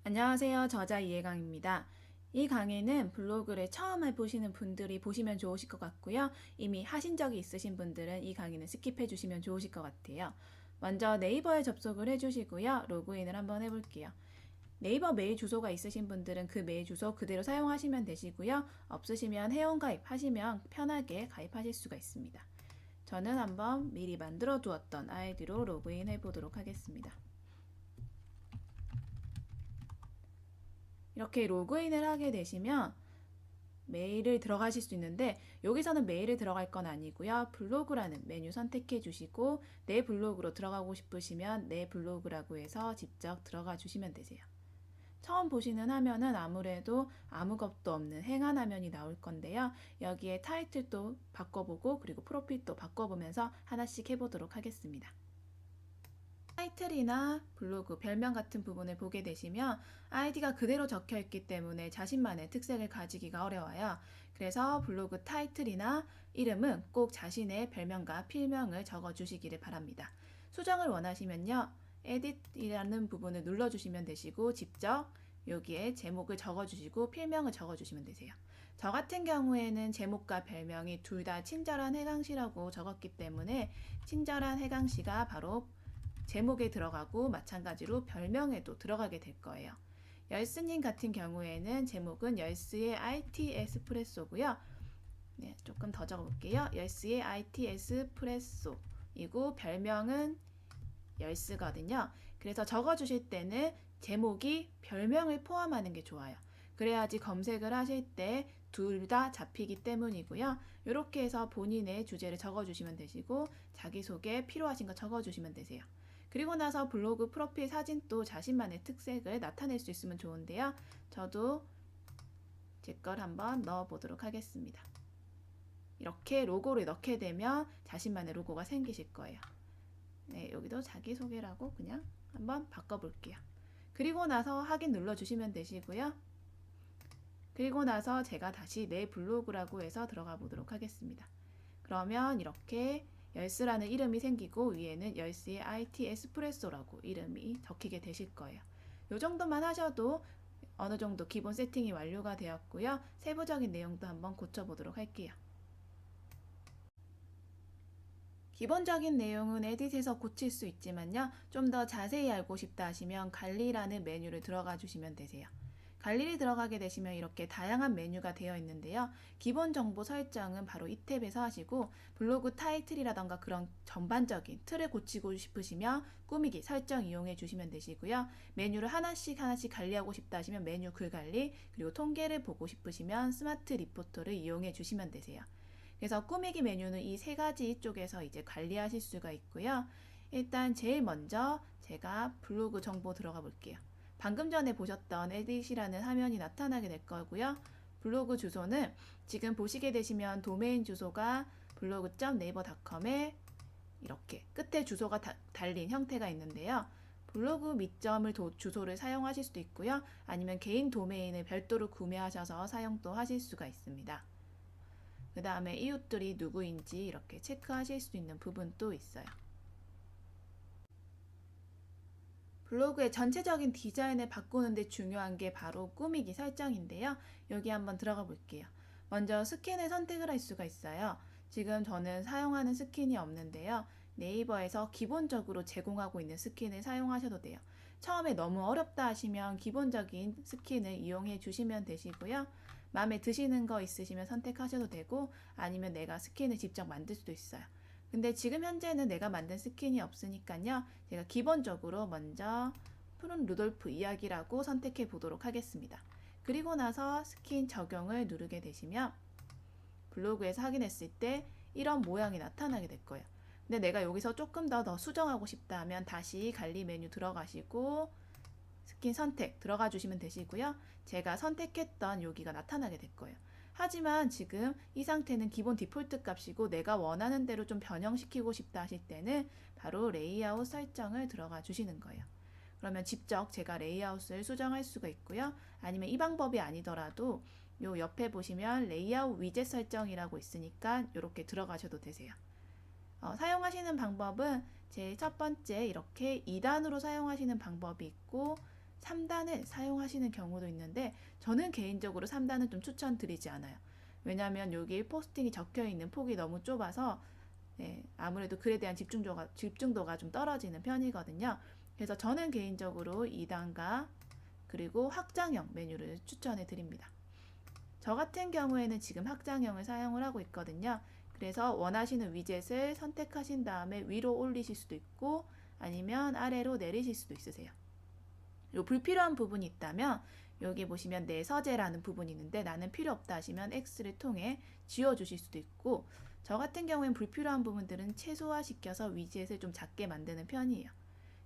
안녕하세요. 저자 이해강입니다. 이 강의는 블로그를 처음 해보시는 분들이 보시면 좋으실 것 같고요. 이미 하신 적이 있으신 분들은 이 강의는 스킵해 주시면 좋으실 것 같아요. 먼저 네이버에 접속을 해주시고요. 로그인을 한번 해볼게요. 네이버 메일 주소가 있으신 분들은 그 메일 주소 그대로 사용하시면 되시고요. 없으시면 회원가입 하시면 편하게 가입하실 수가 있습니다. 저는 한번 미리 만들어 두었던 아이디로 로그인 해보도록 하겠습니다. 이렇게 로그인을 하게 되시면 메일을 들어가실 수 있는데 여기서는 메일을 들어갈 건 아니고요. 블로그라는 메뉴 선택해 주시고 내 블로그로 들어가고 싶으시면 내 블로그라고 해서 직접 들어가 주시면 되세요. 처음 보시는 화면은 아무래도 아무것도 없는 행한 화면이 나올 건데요. 여기에 타이틀도 바꿔보고 그리고 프로필도 바꿔보면서 하나씩 해보도록 하겠습니다. 타이틀이나 블로그, 별명 같은 부분을 보게 되시면 아이디가 그대로 적혀 있기 때문에 자신만의 특색을 가지기가 어려워요. 그래서 블로그 타이틀이나 이름은 꼭 자신의 별명과 필명을 적어 주시기를 바랍니다. 수정을 원하시면요. 에딧이라는 부분을 눌러주시면 되시고 직접 여기에 제목을 적어주시고 필명을 적어주시면 되세요. 저 같은 경우에는 제목과 별명이 둘 다 친절한 혜강씨라고 적었기 때문에 친절한 혜강씨가 바로 제목에 들어가고 마찬가지로 별명에도 들어가게 될 거예요. 열스님 같은 경우에는 제목은 열스의 IT 에스프레소고요. 네, 조금 더 적어볼게요. 열스의 IT 에스프레소이고 별명은 열스거든요. 그래서 적어주실 때는 제목이 별명을 포함하는 게 좋아요. 그래야지 검색을 하실 때 둘 다 잡히기 때문이고요. 이렇게 해서 본인의 주제를 적어주시면 되시고 자기소개 필요하신 거 적어주시면 되세요. 그리고 나서 블로그 프로필 사진도 자신만의 특색을 나타낼 수 있으면 좋은데요. 저도 제 걸 한번 넣어보도록 하겠습니다. 이렇게 로고를 넣게 되면 자신만의 로고가 생기실 거예요. 네, 여기도 자기소개라고 그냥 한번 바꿔볼게요. 그리고 나서 확인 눌러주시면 되시고요. 그리고 나서 제가 다시 내 블로그라고 해서 들어가 보도록 하겠습니다. 그러면 이렇게 열스라는 이름이 생기고 위에는 열스의 IT 에스프레소라고 이름이 적히게 되실 거예요. 이 정도만 하셔도 어느 정도 기본 세팅이 완료가 되었고요. 세부적인 내용도 한번 고쳐보도록 할게요. 기본적인 내용은 에딧에서 고칠 수 있지만요. 좀 더 자세히 알고 싶다 하시면 관리라는 메뉴를 들어가 주시면 되세요. 관리를 들어가게 되시면 이렇게 다양한 메뉴가 되어 있는데요. 기본 정보 설정은 바로 이 탭에서 하시고 블로그 타이틀이라던가 그런 전반적인 틀을 고치고 싶으시면 꾸미기 설정 이용해 주시면 되시고요. 메뉴를 하나씩 관리하고 싶다 하시면 메뉴 글 관리, 그리고 통계를 보고 싶으시면 스마트 리포터를 이용해 주시면 되세요. 그래서 꾸미기 메뉴는 이 세 가지 쪽에서 이제 관리하실 수가 있고요. 일단 제일 먼저 제가 블로그 정보 들어가 볼게요. 방금 전에 보셨던 에딧이라는 화면이 나타나게 될 거고요. 블로그 주소는 지금 보시게 되시면 도메인 주소가 블로그.naver.com에 이렇게 끝에 주소가 달린 형태가 있는데요. 블로그 밑점을 주소를 사용하실 수도 있고요. 아니면 개인 도메인을 별도로 구매하셔서 사용도 하실 수가 있습니다. 그 다음에 이웃들이 누구인지 이렇게 체크하실 수 있는 부분도 있어요. 블로그의 전체적인 디자인을 바꾸는데 중요한 게 바로 꾸미기 설정인데요. 여기 한번 들어가 볼게요. 먼저 스킨을 선택을 할 수가 있어요. 지금 저는 사용하는 스킨이 없는데요. 네이버에서 기본적으로 제공하고 있는 스킨을 사용하셔도 돼요. 처음에 너무 어렵다 하시면 기본적인 스킨을 이용해 주시면 되시고요. 마음에 드시는 거 있으시면 선택하셔도 되고 아니면 내가 스킨을 직접 만들 수도 있어요. 근데 지금 현재는 내가 만든 스킨이 없으니까요. 제가 기본적으로 먼저 푸른 루돌프 이야기라고 선택해 보도록 하겠습니다. 그리고 나서 스킨 적용을 누르게 되시면 블로그에서 확인했을 때 이런 모양이 나타나게 될 거예요. 근데 내가 여기서 조금 더 수정하고 싶다 하면 다시 관리 메뉴 들어가시고 스킨 선택 들어가 주시면 되시고요. 제가 선택했던 여기가 나타나게 될 거예요. 하지만 지금 이 상태는 기본 디폴트 값이고 내가 원하는 대로 좀 변형시키고 싶다 하실 때는 바로 레이아웃 설정을 들어가 주시는 거예요. 그러면 직접 제가 레이아웃을 수정할 수가 있고요. 아니면 이 방법이 아니더라도 요 옆에 보시면 레이아웃 위젯 설정이라고 있으니까 이렇게 들어가셔도 되세요. 사용하시는 방법은 제 첫 번째 이렇게 2단으로 사용하시는 방법이 있고 3단을 사용하시는 경우도 있는데 저는 개인적으로 3단은 좀 추천드리지 않아요. 왜냐하면 여기 포스팅이 적혀 있는 폭이 너무 좁아서 아무래도 글에 대한 집중도가 좀 떨어지는 편이거든요. 그래서 저는 개인적으로 2단과 그리고 확장형 메뉴를 추천해 드립니다. 저 같은 경우에는 지금 확장형을 사용을 하고 있거든요. 그래서 원하시는 위젯을 선택하신 다음에 위로 올리실 수도 있고 아니면 아래로 내리실 수도 있으세요. 요 불필요한 부분이 있다면 여기 보시면 내 서재라는 부분이 있는데 나는 필요 없다 하시면 X를 통해 지워주실 수도 있고 저 같은 경우엔 불필요한 부분들은 최소화시켜서 위젯을 좀 작게 만드는 편이에요.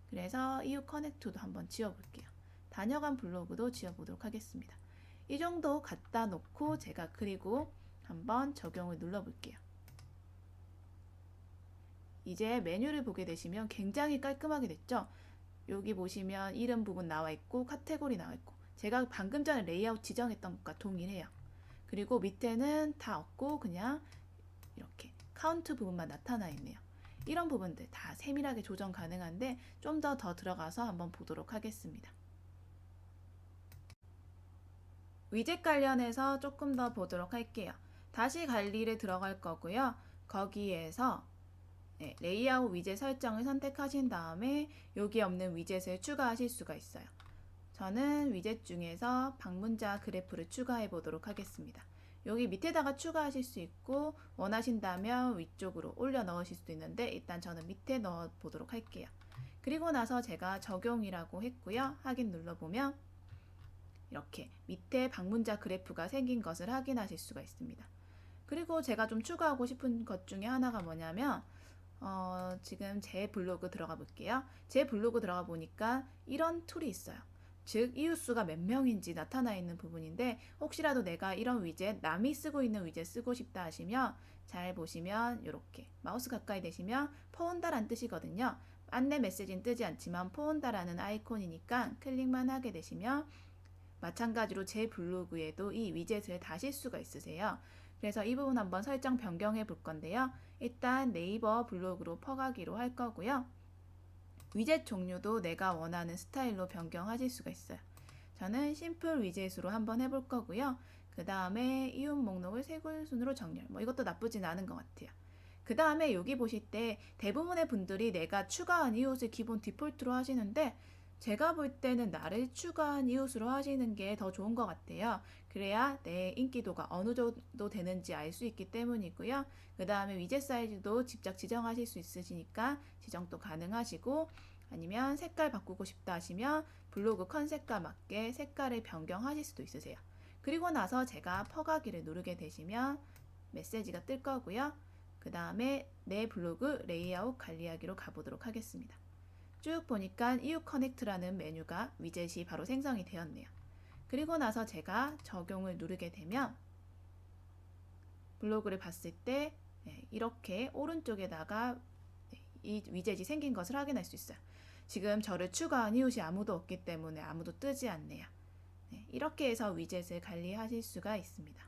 그래서 EU 커넥트도 한번 지워볼게요. 다녀간 블로그도 지워보도록 하겠습니다. 이 정도 갖다 놓고 제가 그리고 한번 적용을 눌러볼게요. 이제 메뉴를 보게 되시면 굉장히 깔끔하게 됐죠? 여기 보시면 이름 부분 나와 있고 카테고리 나와 있고 제가 방금 전에 레이아웃 지정했던 것과 동일해요. 그리고 밑에는 다 없고 그냥 이렇게 카운트 부분만 나타나 있네요. 이런 부분들 다 세밀하게 조정 가능한데 좀 더 들어가서 한번 보도록 하겠습니다. 위젯 관련해서 조금 더 보도록 할게요. 다시 관리를 들어갈 거고요. 거기에서 레이아웃 위젯 설정을 선택하신 다음에 여기 없는 위젯을 추가하실 수가 있어요. 저는 위젯 중에서 방문자 그래프를 추가해 보도록 하겠습니다. 여기 밑에다가 추가하실 수 있고 원하신다면 위쪽으로 올려 넣으실 수도 있는데 일단 저는 밑에 넣어 보도록 할게요. 그리고 나서 제가 적용이라고 했고요. 확인 눌러보면 이렇게 밑에 방문자 그래프가 생긴 것을 확인하실 수가 있습니다. 그리고 제가 좀 추가하고 싶은 것 중에 하나가 뭐냐면 지금 제 블로그 들어가 볼게요. 제 블로그 들어가 보니까 이런 툴이 있어요. 즉 이웃수가 몇 명인지 나타나 있는 부분인데 혹시라도 내가 이런 위젯 남이 쓰고 있는 위젯 쓰고 싶다 하시면 잘 보시면 이렇게 마우스 가까이 대시면 포온다란 뜻이거든요. 안내 메시지는 뜨지 않지만 포온다라는 아이콘이니까 클릭만 하게 되시면 마찬가지로 제 블로그에도 이 위젯을 다실 수가 있으세요. 그래서 이 부분 한번 설정 변경해 볼 건데요. 일단 네이버 블로그로 퍼가기로 할 거고요. 위젯 종류도 내가 원하는 스타일로 변경하실 수가 있어요. 저는 심플 위젯으로 한번 해볼 거고요. 그 다음에 이웃 목록을 세 글순으로 정렬. 이것도 나쁘진 않은 것 같아요. 그 다음에 여기 보실 때 대부분의 분들이 내가 추가한 이웃을 기본 디폴트로 하시는데 제가 볼 때는 나를 추가한 이웃으로 하시는 게 더 좋은 것 같아요. 그래야 내 인기도가 어느 정도 되는지 알 수 있기 때문이고요. 그 다음에 위젯 사이즈도 직접 지정하실 수 있으시니까 지정도 가능하시고 아니면 색깔 바꾸고 싶다 하시면 블로그 컨셉과 맞게 색깔을 변경하실 수도 있으세요. 그리고 나서 제가 퍼가기를 누르게 되시면 메시지가 뜰 거고요. 그 다음에 내 블로그 레이아웃 관리하기로 가보도록 하겠습니다. 쭉 보니까 EU 커넥트라는 메뉴가 위젯이 바로 생성이 되었네요. 그리고 나서 제가 적용을 누르게 되면 블로그를 봤을 때 이렇게 오른쪽에다가 이 위젯이 생긴 것을 확인할 수 있어요. 지금 저를 추가한 이웃이 아무도 없기 때문에 아무도 뜨지 않네요. 이렇게 해서 위젯을 관리하실 수가 있습니다.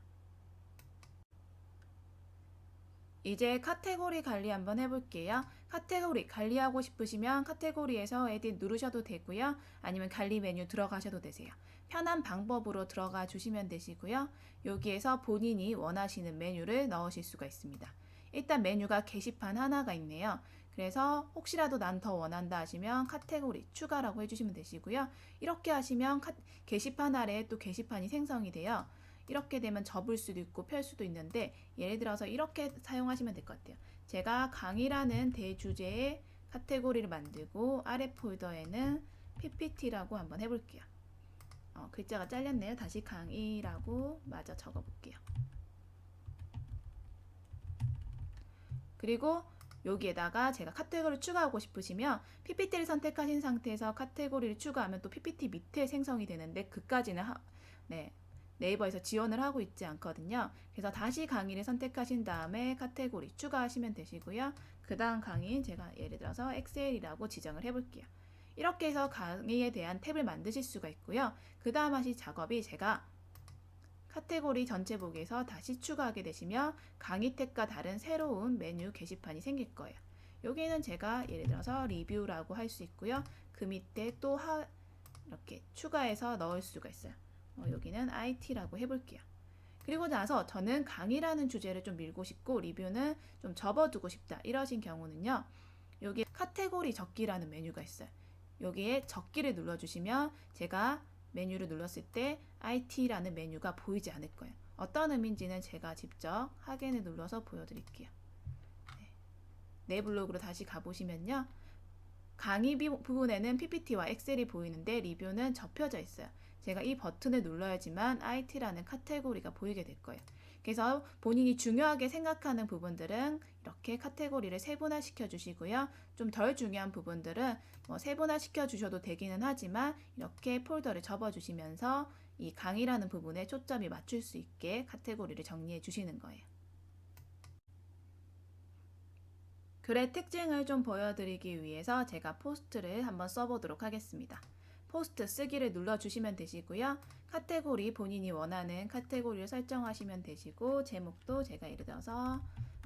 이제 카테고리 관리 한번 해볼게요. 카테고리 관리하고 싶으시면 카테고리에서 에딧 누르셔도 되고요. 아니면 관리 메뉴 들어가셔도 되세요. 편한 방법으로 들어가 주시면 되시고요. 여기에서 본인이 원하시는 메뉴를 넣으실 수가 있습니다. 일단 메뉴가 게시판 하나가 있네요. 그래서 혹시라도 난 더 원한다 하시면 카테고리 추가라고 해주시면 되시고요. 이렇게 하시면 게시판 아래에 또 게시판이 생성이 돼요. 이렇게 되면 접을 수도 있고 펼 수도 있는데 예를 들어서 이렇게 사용하시면 될 것 같아요. 제가 강의라는 대주제의 카테고리를 만들고 아래 폴더에는 PPT라고 한번 해볼게요. 글자가 잘렸네요. 다시 강의라고 마저 적어볼게요. 그리고 여기에다가 제가 카테고리를 추가하고 싶으시면 PPT를 선택하신 상태에서 카테고리를 추가하면 또 PPT 밑에 생성이 되는데 그까지는 네이버에서 지원을 하고 있지 않거든요. 그래서 다시 강의를 선택하신 다음에 카테고리 추가하시면 되시고요. 그 다음 강의 제가 예를 들어서 엑셀이라고 지정을 해볼게요. 이렇게 해서 강의에 대한 탭을 만드실 수가 있고요. 그 다음 하실 작업이 제가 카테고리 전체 보기에서 다시 추가하게 되시면 강의 탭과 다른 새로운 메뉴 게시판이 생길 거예요. 여기는 제가 예를 들어서 리뷰라고 할 수 있고요. 그 밑에 또 이렇게 추가해서 넣을 수가 있어요. 여기는 IT라고 해볼게요. 그리고 나서 저는 강의라는 주제를 좀 밀고 싶고 리뷰는 좀 접어두고 싶다 이러신 경우는요. 여기 카테고리 적기라는 메뉴가 있어요. 여기에 적기를 눌러주시면 제가 메뉴를 눌렀을 때 IT라는 메뉴가 보이지 않을 거예요. 어떤 의미인지는 제가 직접 확인을 눌러서 보여드릴게요. 내 블로그로 다시 가보시면요. 강의 부분에는 PPT와 엑셀이 보이는데 리뷰는 접혀져 있어요. 제가 이 버튼을 눌러야지만 IT라는 카테고리가 보이게 될 거예요. 그래서 본인이 중요하게 생각하는 부분들은 이렇게 카테고리를 세분화시켜 주시고요. 좀 덜 중요한 부분들은 세분화시켜 주셔도 되기는 하지만 이렇게 폴더를 접어 주시면서 이 강의라는 부분에 초점이 맞출 수 있게 카테고리를 정리해 주시는 거예요. 글의 특징을 좀 보여드리기 위해서 제가 포스트를 한번 써보도록 하겠습니다. 포스트 쓰기를 눌러주시면 되시고요. 카테고리 본인이 원하는 카테고리를 설정하시면 되시고 제목도 제가 예를 들어서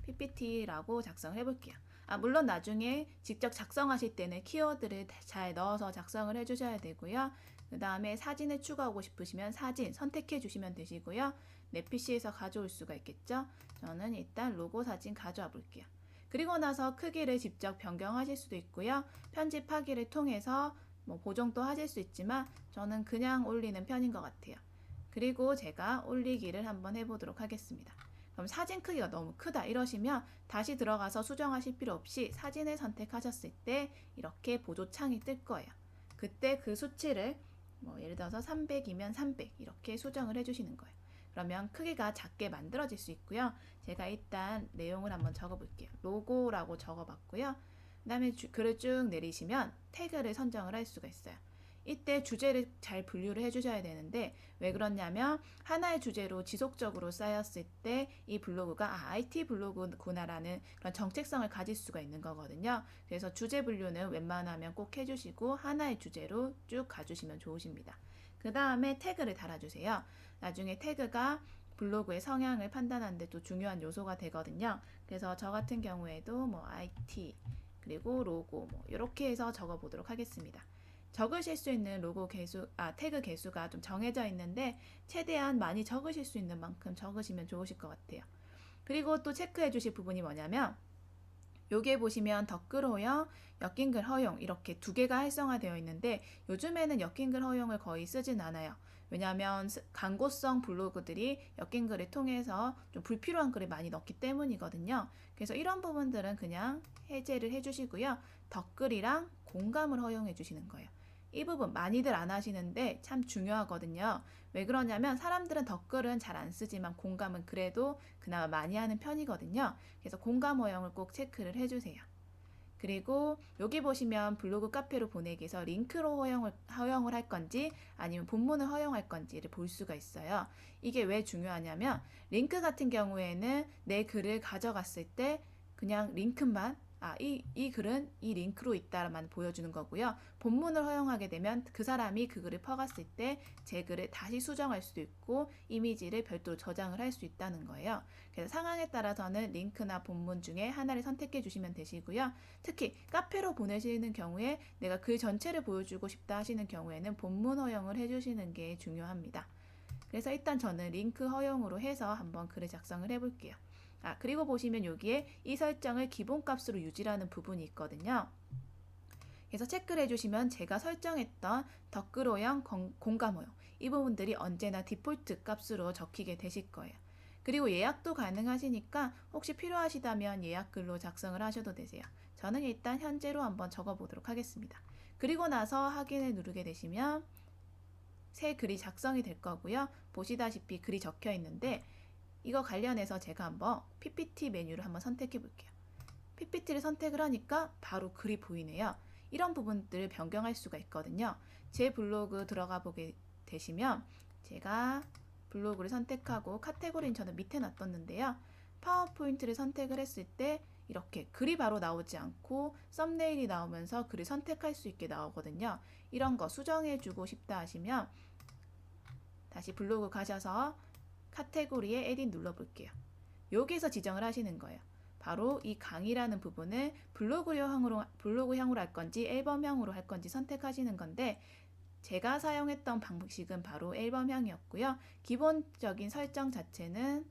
PPT라고 작성을 해볼게요. 물론 나중에 직접 작성하실 때는 키워드를 잘 넣어서 작성을 해주셔야 되고요. 그 다음에 사진을 추가하고 싶으시면 사진 선택해 주시면 되시고요. 내 PC에서 가져올 수가 있겠죠. 저는 일단 로고 사진 가져와 볼게요. 그리고 나서 크기를 직접 변경하실 수도 있고요. 편집하기를 통해서 보정도 하실 수 있지만 저는 그냥 올리는 편인 것 같아요. 그리고 제가 올리기를 한번 해보도록 하겠습니다. 그럼 사진 크기가 너무 크다 이러시면 다시 들어가서 수정하실 필요 없이 사진을 선택하셨을 때 이렇게 보조창이 뜰 거예요. 그때 그 수치를 예를 들어서 300이면 300 이렇게 수정을 해주시는 거예요. 그러면 크기가 작게 만들어질 수 있고요. 제가 일단 내용을 한번 적어볼게요. 로고라고 적어봤고요. 그 다음에 글을 쭉 내리시면 태그를 선정을 할 수가 있어요. 이때 주제를 잘 분류를 해주셔야 되는데 왜 그러냐면 하나의 주제로 지속적으로 쌓였을 때 이 블로그가 IT 블로그구나라는 그런 정체성을 가질 수가 있는 거거든요. 그래서 주제 분류는 웬만하면 꼭 해주시고 하나의 주제로 쭉 가주시면 좋으십니다. 그 다음에 태그를 달아주세요. 나중에 태그가 블로그의 성향을 판단하는 데 또 중요한 요소가 되거든요. 그래서 저 같은 경우에도 IT 그리고 로고 이렇게 해서 적어 보도록 하겠습니다. 적으실 수 있는 태그 개수가 좀 정해져 있는데 최대한 많이 적으실 수 있는 만큼 적으시면 좋으실 것 같아요. 그리고 또 체크해 주실 부분이 뭐냐면 여기에 보시면 덧글 허용, 엮인 글 허용 이렇게 두 개가 활성화되어 있는데 요즘에는 엮인 글 허용을 거의 쓰진 않아요. 왜냐하면 광고성 블로그들이 엮인 글을 통해서 좀 불필요한 글을 많이 넣기 때문이거든요. 그래서 이런 부분들은 그냥 해제를 해주시고요. 덧글이랑 공감을 허용해 주시는 거예요. 이 부분 많이들 안 하시는데 참 중요하거든요. 왜 그러냐면 사람들은 덧글은 잘 안 쓰지만 공감은 그래도 그나마 많이 하는 편이거든요. 그래서 공감 허용을 꼭 체크를 해주세요. 그리고 여기 보시면 블로그 카페로 보내기 위해서 링크로 허용을 할 건지 아니면 본문을 허용할 건지를 볼 수가 있어요. 이게 왜 중요하냐면 링크 같은 경우에는 내 글을 가져갔을 때 그냥 링크만 이 글은 이 링크로 있다만 보여주는 거고요. 본문을 허용하게 되면 그 사람이 그 글을 퍼갔을 때 제 글을 다시 수정할 수도 있고 이미지를 별도로 저장을 할 수 있다는 거예요. 그래서 상황에 따라서는 링크나 본문 중에 하나를 선택해 주시면 되시고요. 특히 카페로 보내시는 경우에 내가 글 전체를 보여주고 싶다 하시는 경우에는 본문 허용을 해주시는 게 중요합니다. 그래서 일단 저는 링크 허용으로 해서 한번 글을 작성을 해볼게요. 그리고 보시면 여기에 이 설정을 기본값으로 유지라는 부분이 있거든요. 그래서 체크를 해주시면 제가 설정했던 덧글 허용, 공감 허용 이 부분들이 언제나 디폴트 값으로 적히게 되실 거예요. 그리고 예약도 가능하시니까 혹시 필요하시다면 예약글로 작성을 하셔도 되세요. 저는 일단 현재로 한번 적어보도록 하겠습니다. 그리고 나서 확인을 누르게 되시면 새 글이 작성이 될 거고요. 보시다시피 글이 적혀 있는데 이거 관련해서 제가 한번 PPT 메뉴를 한번 선택해 볼게요. PPT를 선택을 하니까 바로 글이 보이네요. 이런 부분들을 변경할 수가 있거든요. 제 블로그 들어가 보게 되시면 제가 블로그를 선택하고 카테고리는 저는 밑에 놔뒀는데요. 파워포인트를 선택을 했을 때 이렇게 글이 바로 나오지 않고 썸네일이 나오면서 글을 선택할 수 있게 나오거든요. 이런 거 수정해 주고 싶다 하시면 다시 블로그 가셔서 카테고리에 에딧 눌러볼게요. 여기서 지정을 하시는 거예요. 바로 이 강의라는 부분을 블로그형으로 할 건지 앨범형으로 할 건지 선택하시는 건데 제가 사용했던 방식은 바로 앨범형이었고요. 기본적인 설정 자체는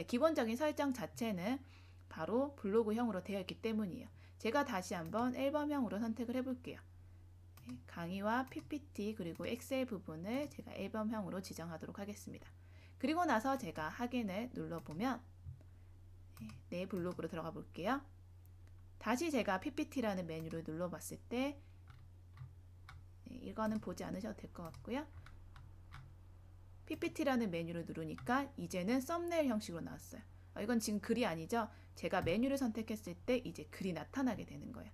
기본적인 설정 자체는 바로 블로그형으로 되어 있기 때문이에요. 제가 다시 한번 앨범형으로 선택을 해볼게요. 강의와 PPT 그리고 엑셀 부분을 제가 앨범형으로 지정하도록 하겠습니다. 그리고 나서 제가 확인을 눌러보면 내 블로그로 들어가 볼게요. 다시 제가 PPT라는 메뉴를 눌러봤을 때 이거는 보지 않으셔도 될 것 같고요. PPT라는 메뉴를 누르니까 이제는 썸네일 형식으로 나왔어요. 이건 지금 글이 아니죠? 제가 메뉴를 선택했을 때 이제 글이 나타나게 되는 거예요.